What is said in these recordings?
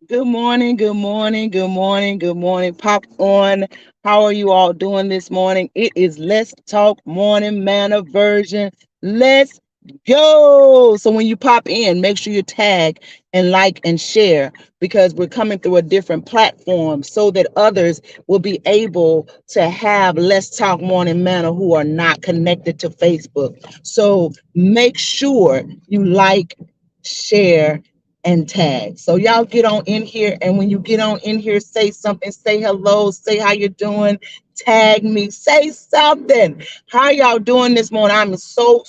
Good morning, good morning, good morning, good morning. Pop on. How are you all doing this morning? It is Let's Talk Morning Manna version. Let's go. So when you pop in, make sure you tag and like and share because we're coming through a different platform so that others will be able to have Let's Talk Morning Manna who are not connected to Facebook. So make sure you like, share, and tag. So y'all get on in here, and when you get on in here, say something, say hello, say how you doing, tag me, say something. How y'all doing this morning? I'm so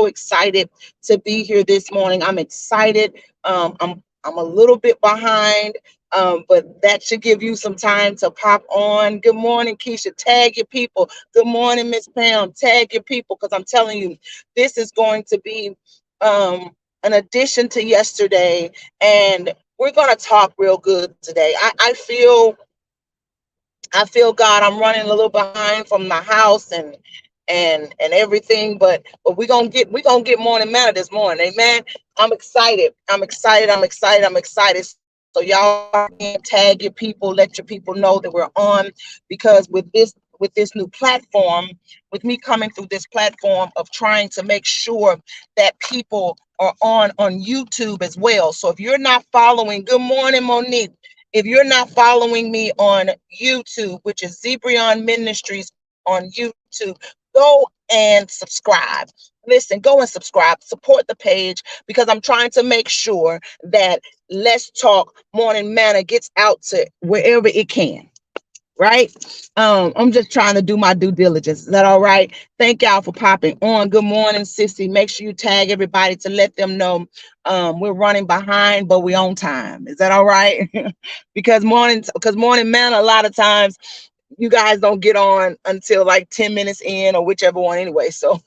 excited to be here this morning. I'm excited. I'm a little bit behind. But that should give you some time to pop on. Good morning, Keisha. Tag your people. Good morning, Miss Pam. Tag your people because I'm telling you, this is going to be an addition to yesterday, and we're going to talk real good today. I feel God. I'm running a little behind from the house and everything, but we're gonna get morning manna this morning. Amen. I'm excited. I'm excited. So y'all in, tag your people, let your people know that we're on because with this new platform, with me coming through this platform of trying to make sure that people are on YouTube as well. So if you're not following, good morning, Monique. If you're not following me on YouTube, which is Zebrion Ministries on YouTube, go and subscribe. Listen, go and subscribe, support the page because I'm trying to make sure that Let's Talk Morning Manna gets out to wherever it can. Right? I'm just trying to do my due diligence. Is that all right? Thank y'all for popping on. Good morning, Sissy. Make sure you tag everybody to let them know we're running behind, but we're on time. Is that all right? because morning man, a lot of times you guys don't get on until like 10 minutes in or whichever one anyway. So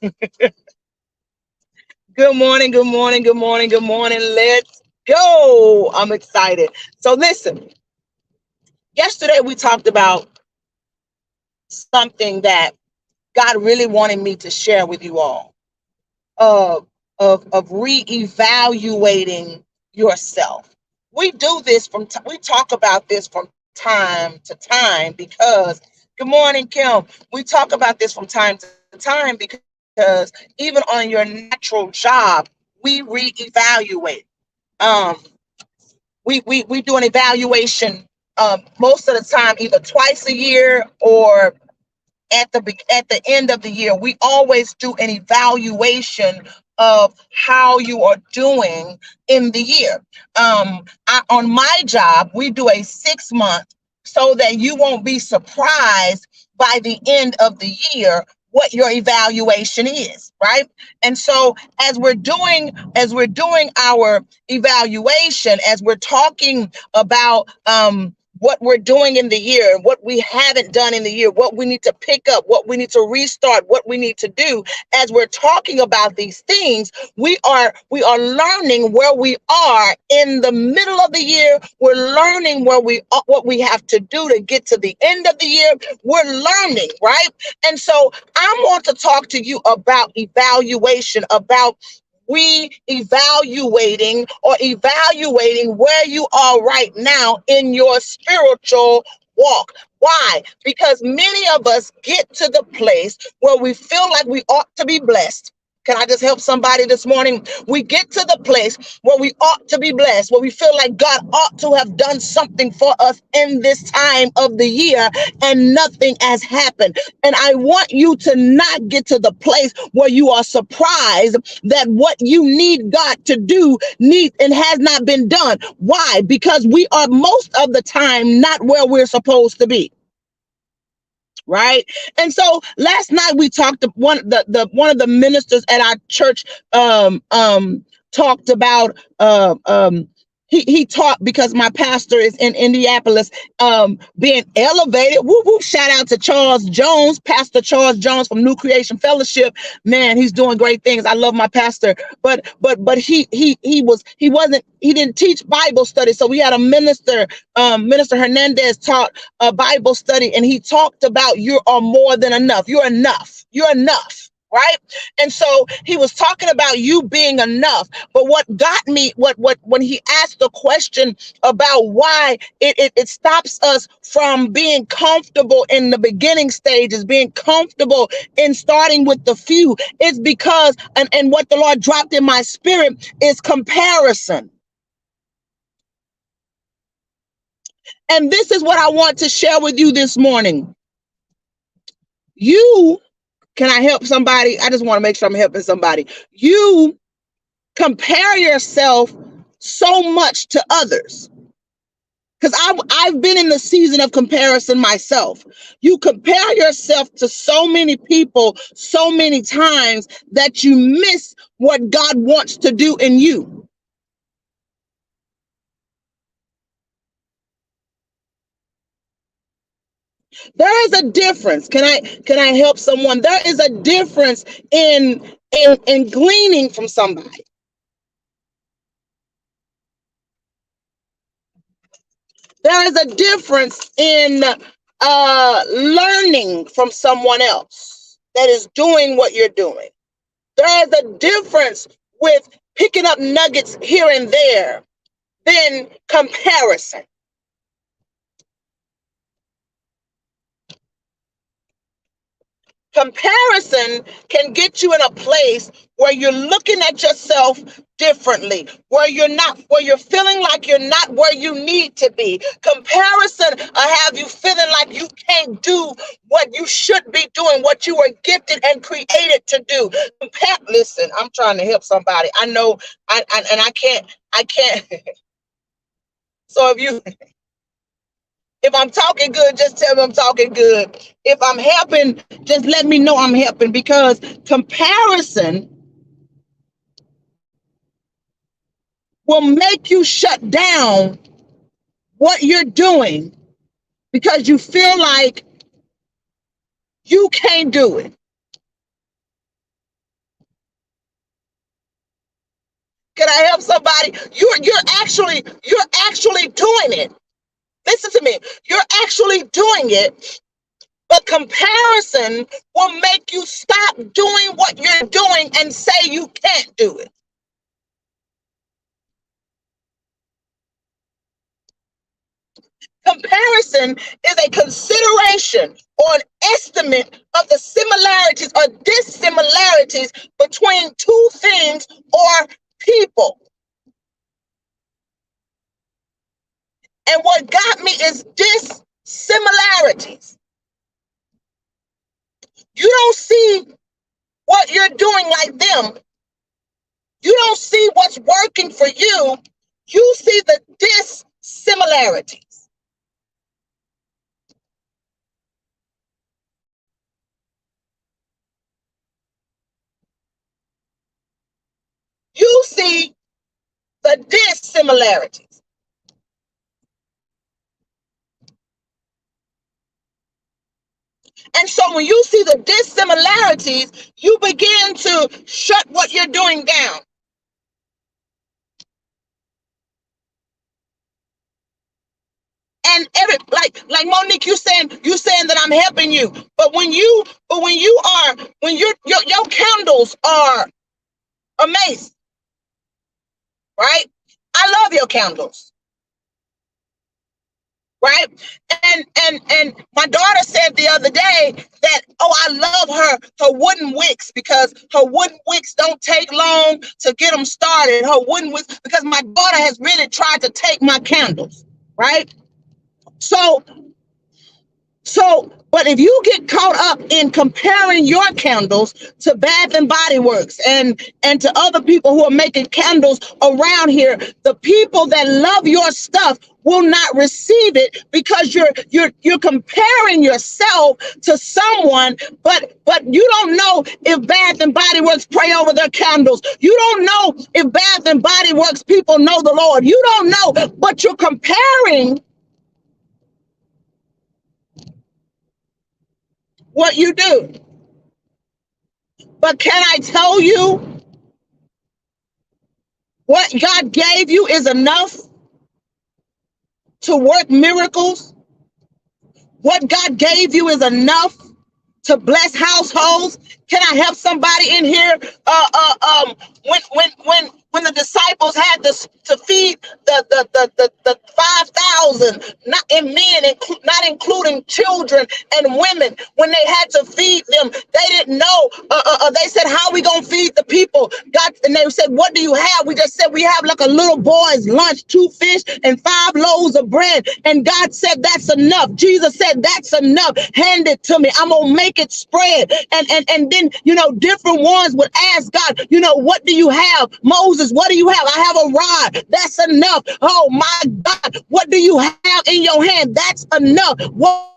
good morning, good morning, good morning, good morning. Let's go. I'm excited. So listen, yesterday we talked about something that God really wanted me to share with you all of of reevaluating yourself. We talk about this from time to time because good morning, Kim. We talk about this from time to time because even on your natural job, we reevaluate. Um, we do an evaluation most of the time, either twice a year or at the end of the year. We always do an evaluation of how you are doing in the year. On my job, we do a 6 month so that you won't be surprised by the end of the year what your evaluation is, right? And so as we're doing our evaluation, as we're talking about what we're doing in the year, what we haven't done in the year, what we need to pick up, what we need to restart, what we need to do. As we're talking about these things, we are learning where we are in the middle of the year. We're learning what we have to do to get to the end of the year. We're learning, right? And so I want to talk to you about evaluation, about evaluating where you are right now in your spiritual walk. Why? Because many of us get to the place where we feel like we ought to be blessed. Can I just help somebody this morning? We get to the place where we ought to be blessed, where we feel like God ought to have done something for us in this time of the year, and nothing has happened. And I want you to not get to the place where you are surprised that what you need God to do needs and has not been done. Why? Because we are most of the time not where we're supposed to be. Right. And so last night we talked to one of the ministers at our church talked about he taught because my pastor is in Indianapolis, being elevated. Woo woo! Shout out to Charles Jones, Pastor Charles Jones from New Creation Fellowship. Man, he's doing great things. I love my pastor, but he didn't teach Bible study. So we had a minister, Minister Hernandez taught a Bible study, and he talked about you are more than enough. You're enough. You're enough. right? And so he was talking about you being enough. But what got me, what when he asked the question about why it stops us from being comfortable in the beginning stages, being comfortable in starting with the few, it's because, and what the Lord dropped in my spirit is comparison. And this is what I want to share with you this morning. You, can I help somebody? I just want to make sure I'm helping somebody. You compare yourself so much to others. Because I've been in the season of comparison myself. You compare yourself to so many people so many times that you miss what God wants to do in you. There is a difference. Can I help someone? There is a difference in gleaning from somebody. There is a difference in learning from someone else that is doing what you're doing. There is a difference with picking up nuggets here and there than comparison. Comparison can get you in a place where you're looking at yourself differently, where you're feeling like you're not where you need to be. Comparison will have you feeling like you can't do what you should be doing, what you were gifted and created to do. Listen, I'm trying to help somebody. I know, and I can't. So if I'm talking good, just tell me I'm talking good. If I'm helping, just let me know I'm helping, because comparison will make you shut down what you're doing because you feel like you can't do it. Can I help somebody? You're actually doing it. Listen to me. You're actually doing it, but comparison will make you stop doing what you're doing and say you can't do it. Comparison is a consideration or an estimate of the similarities or dissimilarities between two things or people. And what got me is dissimilarities. You don't see what you're doing like them. You don't see what's working for you. You see the dissimilarities. You see the dissimilarities. And so when you see the dissimilarities, you begin to shut what you're doing down. And like Monique, you saying that I'm helping you. But when your candles are amazing, right? I love your candles. Right. And my daughter said the other day that, oh, I love her wooden wicks because her wooden wicks don't take long to get them started. Her wooden wicks, because my daughter has really tried to take my candles, right? So but if you get caught up in comparing your candles to Bath and Body Works and to other people who are making candles around here, the people that love your stuff will not receive it because you're comparing yourself to someone, but you don't know if Bath and Body Works pray over their candles. You don't know if Bath and Body Works people know the Lord. You don't know, but you're comparing what you do. But can I tell you, what God gave you is enough to work miracles. What God gave you is enough to bless households. Can I help somebody in here? When the disciples had to feed the 5,000, not in men, not including children and women, when they had to feed them, they didn't know. They said, "How are we gonna feed the people?" God, and they said, "What do you have?" We just said, "We have like a little boy's lunch, 2 fish and 5 loaves of bread." And God said, "That's enough." Jesus said, "That's enough. Hand it to me. I'm gonna make it spread." And then different ones would ask God, "What do you have?" Moses, "What do you have?" "I have a rod." "That's enough." "Oh my God, what do you have in your hand?" "That's enough." What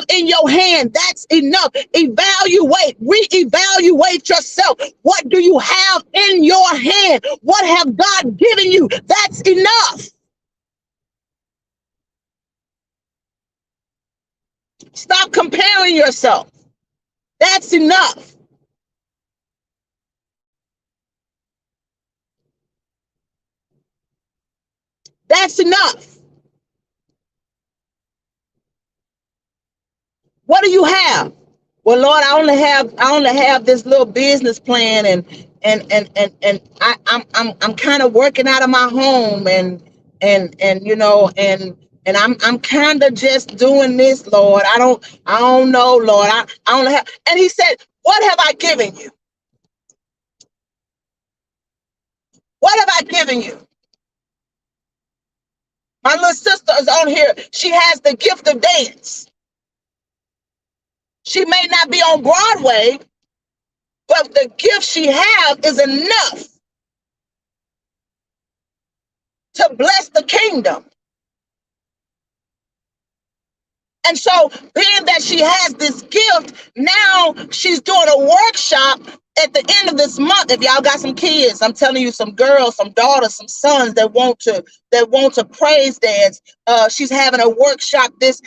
in your hand? That's enough. Evaluate, reevaluate yourself. What do you have in your hand? What have God given you? That's enough. Stop comparing yourself. That's enough. That's enough. What do you have? "Well, Lord, I only have this little business plan, and I'm kind of working out of my home, and I'm kind of just doing this, Lord. I don't know, Lord. I only have." And he said, "What have I given you? What have I given you?" My little sister is on here. She has the gift of dance. She may not be on Broadway, but the gift she has is enough to bless the kingdom. And so, being that she has this gift, now she's doing a workshop at the end of this month. If y'all got some kids, I'm telling you, some girls, some daughters, some sons that want to praise dance. She's having a workshop this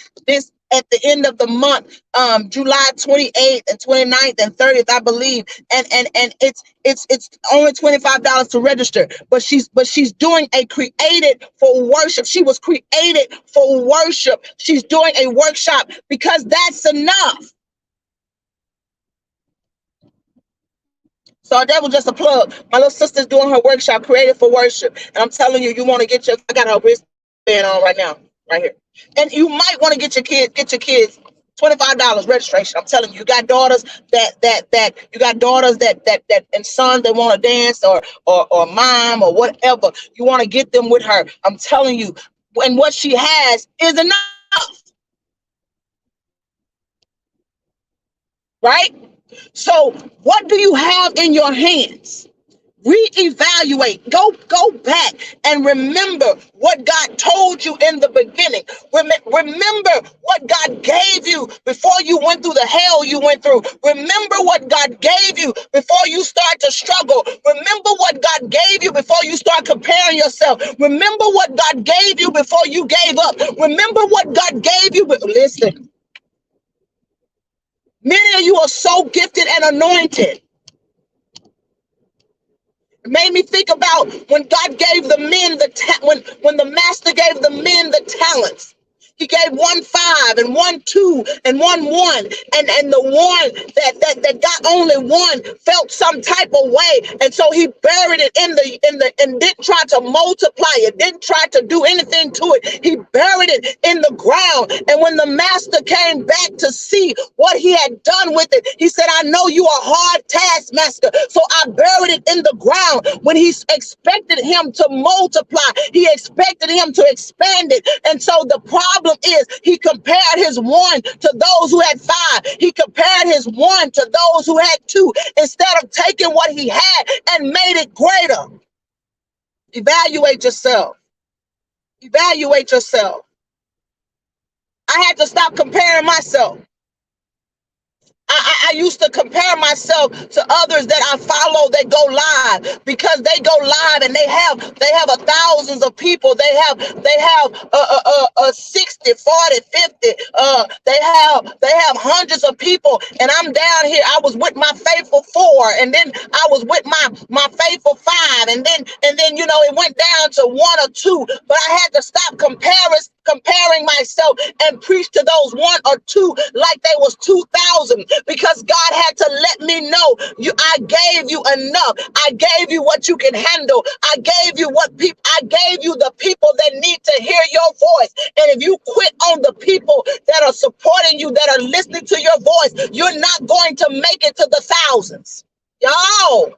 at the end of the month, July 28th and 29th and 30th, I believe. And it's only $25 to register, but she's doing a created for worship. She was created for worship. She's doing a workshop because that's enough. So that was just a plug. My little sister's doing her workshop, created for worship. And I'm telling you, you want to get I got her wristband on right now, right here. And you might want to get your kids $25 registration. I'm telling you, you got daughters and sons that want to dance or mom or whatever. You want to get them with her. I'm telling you, and what she has is enough, right? So what do you have in your hands? Reevaluate. Go back and remember what God told you in the beginning. Remember what God gave you before you went through the hell you went through. Remember what God gave you before you start to struggle. Remember what God gave you before you start comparing yourself. Remember what God gave you before you gave up. Remember what God gave you. But listen, many of you are so gifted and anointed. It made me think about when God gave the men when the master gave the men the talents. He gave 1 5 and 1 2 and 1 1, and the one that got only one felt some type of way, and so he buried it and didn't try to multiply it, didn't try to do anything to it. He buried it in the ground, and when the master came back to see what he had done with it, he said, "I know you are hard taskmaster, so I buried it in the ground." When he expected him to multiply, he expected him to expand it, and so the problem is he compared his one to those who had 5. He compared his one to those who had 2, instead of taking what he had and made it greater. Evaluate yourself. Evaluate yourself. I had to stop comparing myself. I used to compare myself to others that I follow that go live, because they go live and they have thousands of people. They have 60, 40, 50. They have hundreds of people, and I'm down here. I was with my faithful 4, and then I was with my faithful 5, and then it went down to 1 or 2. But I had to stop comparing myself and preach to those one or two like they was 2,000, because God had to let me know, I gave you enough. I gave you what you can handle. I gave you I gave you the people that need to hear your voice. And if you quit on the people that are supporting you, that are listening to your voice, you're not going to make it to the thousands. Y'all.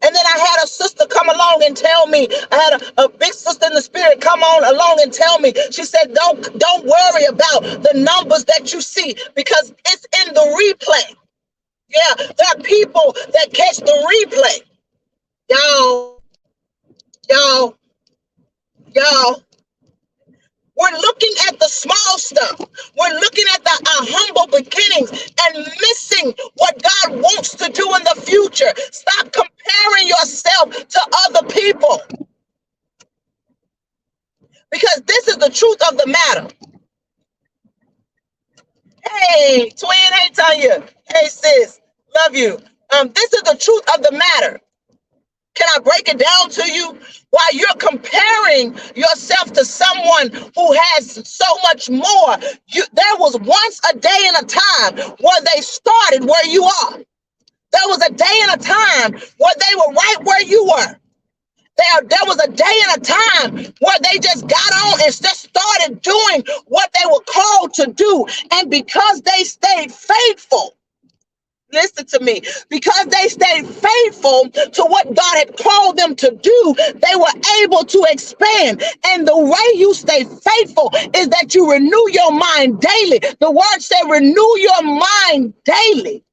And then I had a sister come along and tell me, I had a big sister in the spirit come on along and tell me, she said, don't worry about the numbers that you see, because it's in the replay. Yeah, there are people that catch the replay. Y'all, we're looking at the small stuff. We're looking at our humble beginnings and missing what God wants to do in the future. Stop comparing yourself to other people, because this is the truth of the matter. Hey, twin. Hey, Tanya. Hey, sis. Love you. This is the truth of the matter. Can I break it down to you? While you're comparing yourself to someone who has so much more, there was once a day and a time where they started where you are. There was a day and a time where they were right where you were. There was a day and a time where they just got on and just started doing what they were called to do. And because they stayed faithful, listen to me, because they stayed faithful to what God had called them to do, they were able to expand. And the way you stay faithful is that you renew your mind daily. The word said, renew your mind daily.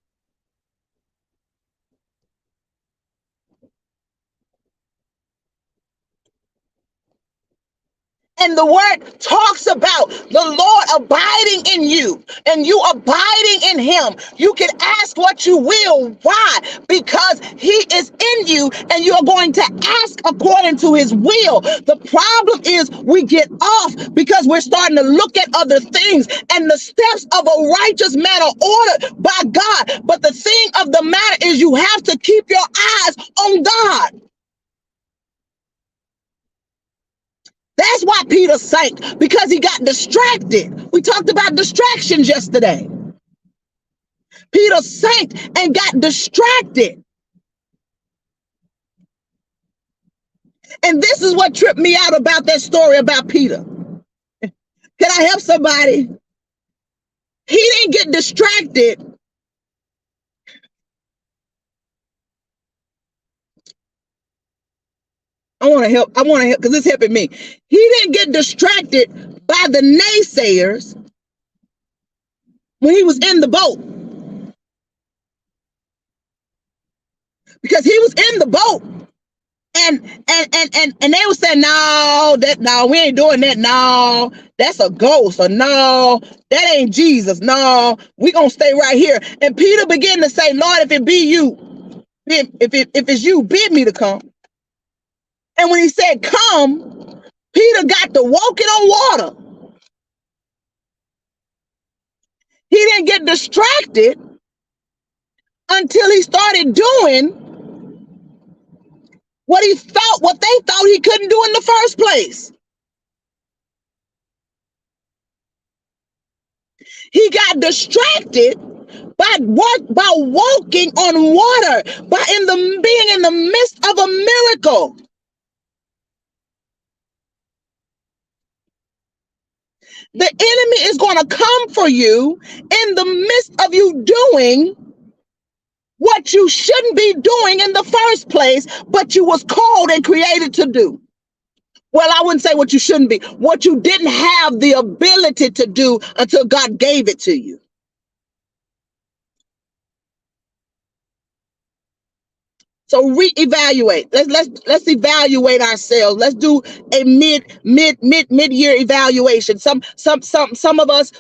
And the word talks about the Lord abiding in you and you abiding in him. You can ask what you will. Why? Because he is in you and you're going to ask according to his will. The problem is we get off because we're starting to look at other things, and the steps of a righteous man are ordered by God. But the thing of the matter is you have to keep your eyes on God. That's why Peter sank, because he got distracted. We talked about distractions yesterday. Peter sank and got distracted. And this is what tripped me out about that story about Peter. Can I help somebody? He didn't get distracted. I want to help because it's helping me. He didn't get distracted by the naysayers when he was in the boat. Because he was in the boat and they were saying, no, we ain't doing that. No, that's a ghost. Or no, that ain't Jesus. No, we gonna stay right here. And Peter began to say, Lord, if it be you, if it's you, bid me to come. And when he said come, Peter got to walking on water. He didn't get distracted until he started doing what they thought he couldn't do in the first place. He got distracted by walking on water, being in the midst of a miracle. The enemy is going to come for you in the midst of you doing what you shouldn't be doing in the first place, but you was called and created to do. Well, I wouldn't say what you shouldn't be, what you didn't have the ability to do until God gave it to you. So reevaluate. Let's evaluate ourselves. Let's do a mid-year evaluation. Some of us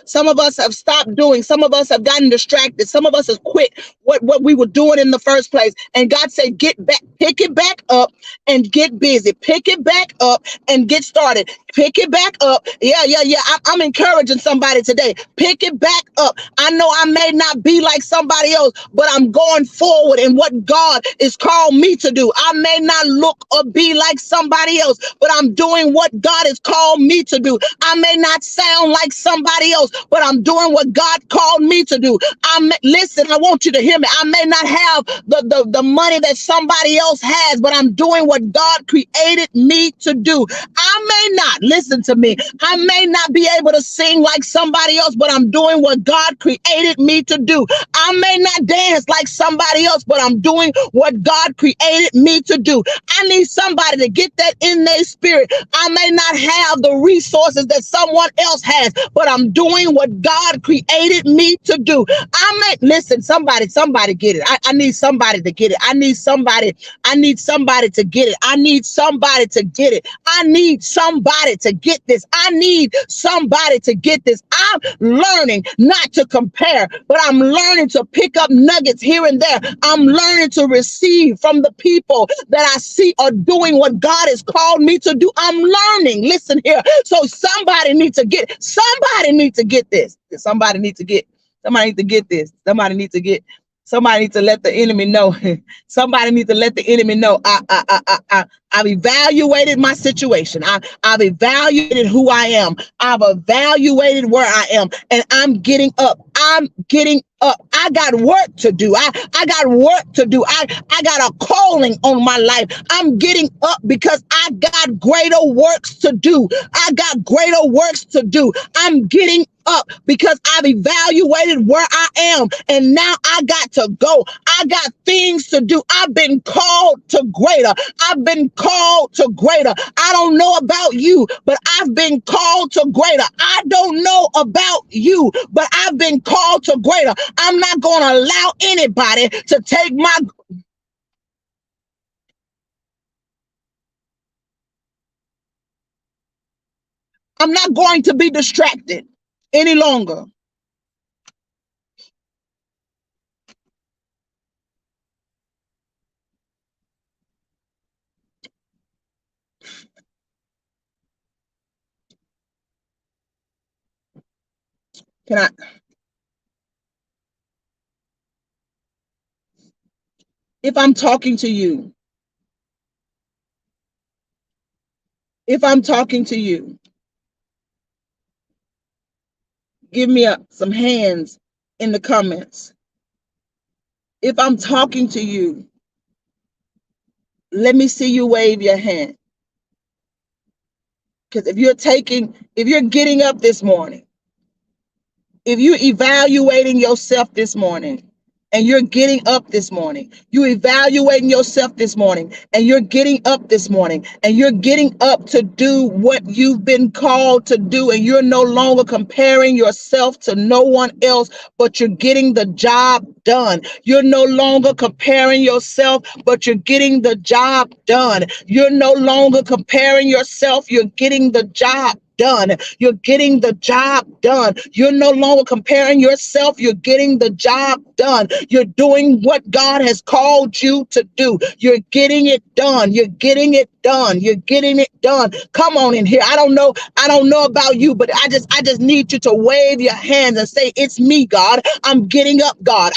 have stopped doing. Some of us have gotten distracted. Some of us have quit what we were doing in the first place. And God said, get back, pick it back up and get busy. Pick it back up and get started. Pick it back up. Yeah, yeah, yeah. I'm encouraging somebody today. Pick it back up. I know I may not be like somebody else, but I'm going forward in what God is called me to do. I may not look or be like somebody else, but I'm doing what God has called me to do. I may not sound like somebody else, but I'm doing what God called me to do. Listen, I want you to hear me. I may not have the money that somebody else has, but I'm doing what God created me to do. I may not, listen to me, I may not be able to sing like somebody else, but I'm doing what God created me to do. I may not dance like somebody else, but I'm doing what God created me to do. I need somebody to get that in their spirit. I may not have the resources that someone else has, but I'm doing what God created me to do. I may, listen, somebody get it. I need somebody to get it. I need somebody to get it. I need somebody to get it. I need somebody to get this. I need somebody to get this. I'm learning not to compare, but I'm learning to pick up nuggets here and there. I'm learning to receive from the people that I see are doing what God has called me to do. I'm learning. Listen here. So somebody needs to get this. Somebody needs to get this. Somebody needs to let the enemy know. Somebody needs to let the enemy know. I've evaluated my situation. I've evaluated who I am. I've evaluated where I am, and I'm getting up. I'm getting up. I got work to do. I got work to do. I got a calling on my life. I'm getting up because I got greater works to do. I got greater works to do. I'm getting up because I've evaluated where I am, and now I got to go. I got things to do. I've been called to greater. I've been called to greater. I don't know about you, but I've been called to greater. I don't know about you, but I've been called to greater. I'm not going to allow anybody to take my. I'm not going to be distracted any longer. Can I? If I'm talking to you, if I'm talking to you, give me some hands in the comments. If I'm talking to you, let me see you wave your hand. Because if you're getting up this morning, if you're evaluating yourself this morning and you're getting up this morning, you're evaluating yourself this morning and you're getting up this morning and you're getting up to do what you've been called to do, and you're no longer comparing yourself to no one else, but you're getting the job done. You're no longer comparing yourself, but you're getting the job done. You're no longer comparing yourself, you're getting the job done. You're getting the job done. You're no longer comparing yourself. You're getting the job done. You're doing what God has called you to do. You're getting it done. You're getting it done. You're getting it done. Come on in here. I don't know about you, but I just need you to wave your hands and say, it's me, God. I'm getting up, God.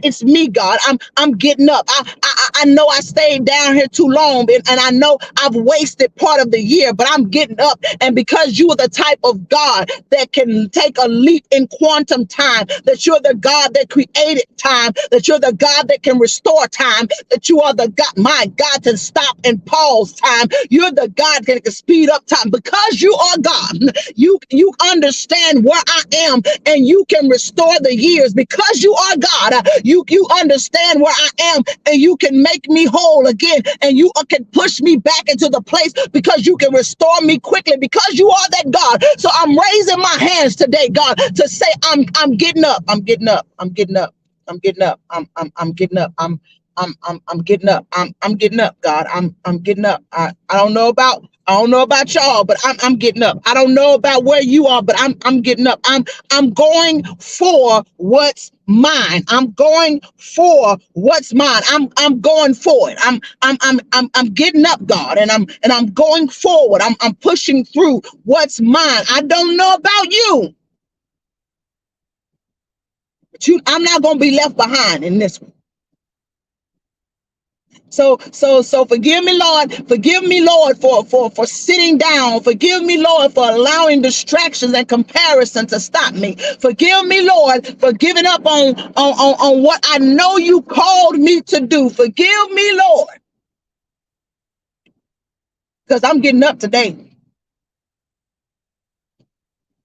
It's me, God. I'm getting up. I know I stayed down here too long, and I know I've wasted part of the year, but I'm getting up. And because you are the type of God that can take a leap in quantum time, that you're the God that created time, that you're the God that can restore time, that you are the God, my God, to stop and pause time. You're the God that can speed up time. Because you are God, you understand where I am, and you can restore the years. Because you are God, you understand where I am, and you can make me whole again, and you can push me back into the place, because you can restore me quickly, because you are that God. So I'm raising my hands today, God, to say I'm getting up. I'm getting up. I'm getting up. I'm getting up. I'm getting up. I'm getting up. I'm getting up, God. I'm getting up. I don't know about y'all, but I'm getting up. I don't know about where you are, but I'm getting up. I'm going for what's mine. I'm going for what's mine. I'm going for it. I'm getting up, God, and I'm going forward. I'm pushing through what's mine. I don't know about you, but I'm not gonna be left behind in this one. So forgive me, Lord. Forgive me, Lord, for sitting down. Forgive me, Lord, for allowing distractions and comparison to stop me. Forgive me, Lord, for giving up on what I know you called me to do. Forgive me, Lord, because I'm getting up today.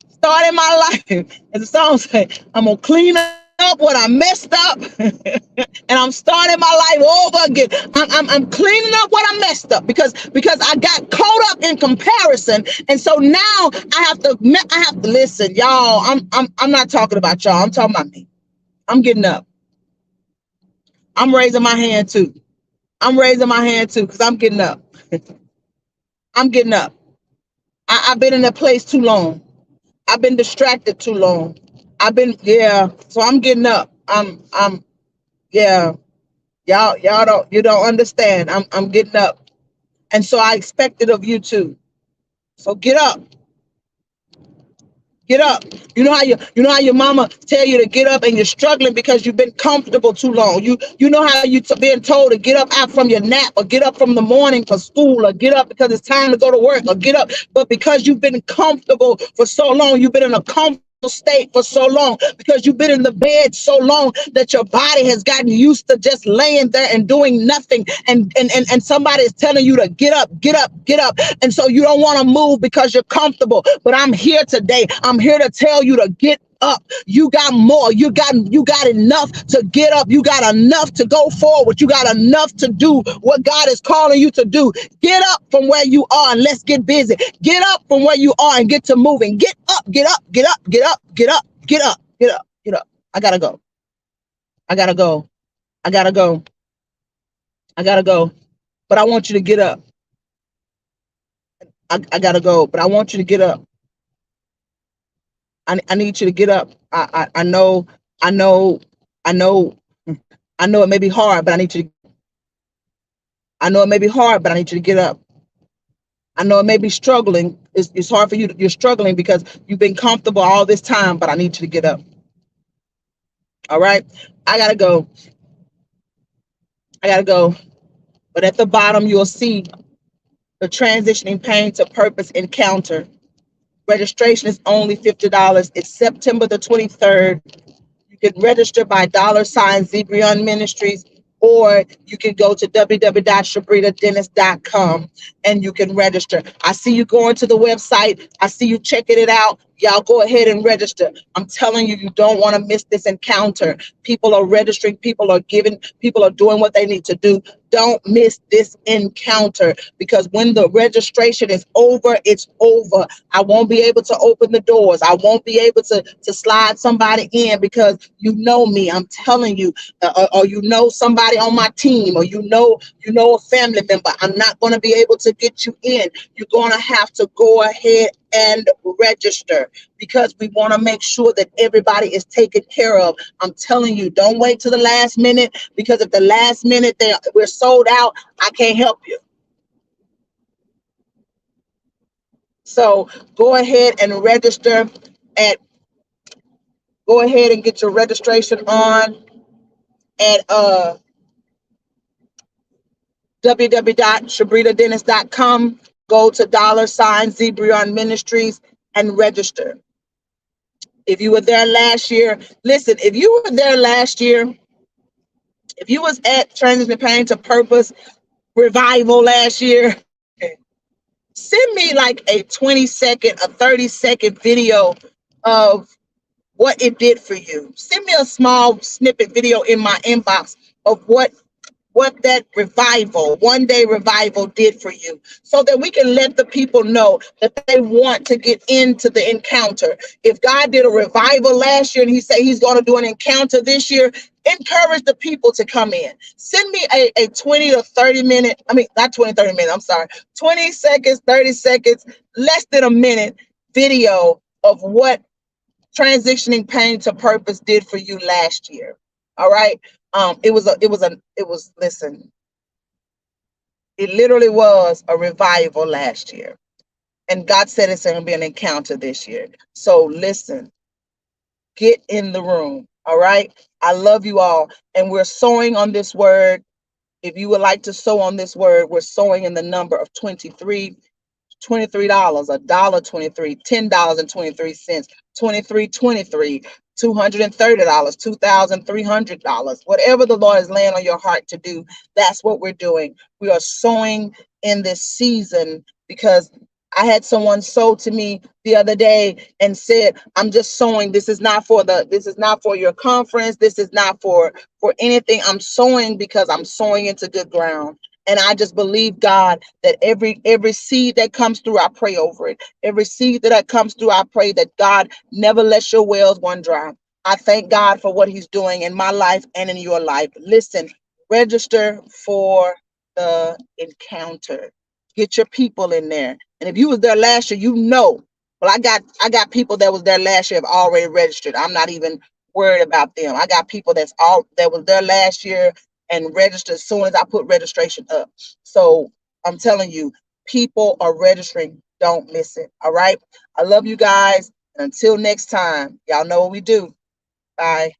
Starting my life, as the song says, I'm gonna clean up what I messed up. And I'm starting my life over again. I'm cleaning up what I messed up because I got caught up in comparison, and so now I have to listen, y'all. I'm not talking about y'all. I'm talking about me. I'm getting up. I'm raising my hand too. I'm raising my hand too because I'm getting up. I'm getting up. I've been in a place too long. I've been distracted too long. So I'm getting up. Yeah. You don't understand. I'm getting up. And so I expect it of you too. So get up. Get up. You know how your mama tell you to get up and you're struggling because you've been comfortable too long. You know how you being told to get up out from your nap, or get up from the morning for school, or get up because it's time to go to work, or get up, but because you've been comfortable for so long, you've been in a comfortable state for so long, because you've been in the bed so long that your body has gotten used to just laying there and doing nothing, and somebody is telling you to get up, get up, get up, and so you don't want to move because you're comfortable. But I'm here today. I'm here to tell you to get up. You got more. You got enough to get up. You got enough to go forward. You got enough to do what God is calling you to do. Get up from where you are and let's get busy. Get up from where you are and get to moving. Get up, get up, get up, get up, get up, get up, get up, get up. I gotta go. I gotta go. I gotta go. I gotta go. But I want you to get up. I gotta go, but I want you to get up. I need you to get up. I know, I know, I know, I know it may be hard, but I need you to, I know it may be hard, but I need you to get up. I know it may be struggling. It's hard for you. You're struggling because you've been comfortable all this time, but I need you to get up. All right. I gotta go. I gotta go. But at the bottom, you'll see the transitioning pain to purpose encounter. Registration is only $50. It's September the 23rd. You can register by $Zebrion Ministries, or you can go to www.shabritadentist.com and you can register. I see you going to the website. I see you checking it out. Y'all go ahead and register. I'm telling you, you don't want to miss this encounter. People are registering. People are giving. People are doing what they need to do. Don't miss this encounter, because when the registration is over, it's over. I won't be able to open the doors. I won't be able to slide somebody in because you know me. I'm telling you, or you know somebody on my team, or you know a family member. I'm not going to be able to get you in. You're going to have to go ahead and register, because we want to make sure that everybody is taken care of. I'm telling you, don't wait to the last minute, because if the last minute we're sold out, I can't help you. So go ahead and register go ahead and get your registration on at www.shabritadentist.com. Go to $Zebrion Ministries and register. If you were there last year, listen, if you were there last year, if you was at Transition Pain to Purpose Revival last year, send me like a 20-second, a 30-second video of what it did for you. Send me a small snippet video in my inbox of what that revival, one day revival, did for you, so that we can let the people know that they want to get into the encounter. If God did a revival last year and he said he's going to do an encounter this year, encourage the people to come in. Send me a 20 to 30 minute, not 20, 30 minutes, I'm sorry, 20 seconds, 30 seconds, less than a minute video of what transitioning pain to purpose did for you last year. All right. Listen, it literally was a revival last year. And God said it's going to be an encounter this year. So listen, get in the room. All right. I love you all. And we're sowing on this word. If you would like to sow on this word, we're sowing in the number of $23, a dollar 23, $10.23, 23.23, $230, $2,300, whatever the Lord is laying on your heart to do. That's what we're doing. We are sowing in this season because I had someone sow to me the other day and said, I'm just sowing. This is not for your conference. This is not for anything. I'm sowing because I'm sowing into good ground. And I just believe God that every seed that comes through, I pray over it. Every seed that comes through, I pray that God never lets your wells run dry. I thank God for what he's doing in my life and in your life. Listen, register for the encounter. Get your people in there. And if you was there last year, you know. Well, I got people that was there last year have already registered. I'm not even worried about them. I got people that was there last year and registered as soon as I put registration up. So I'm telling you, people are registering. Don't miss it. All right. I love you guys. And until next time, y'all know what we do. Bye.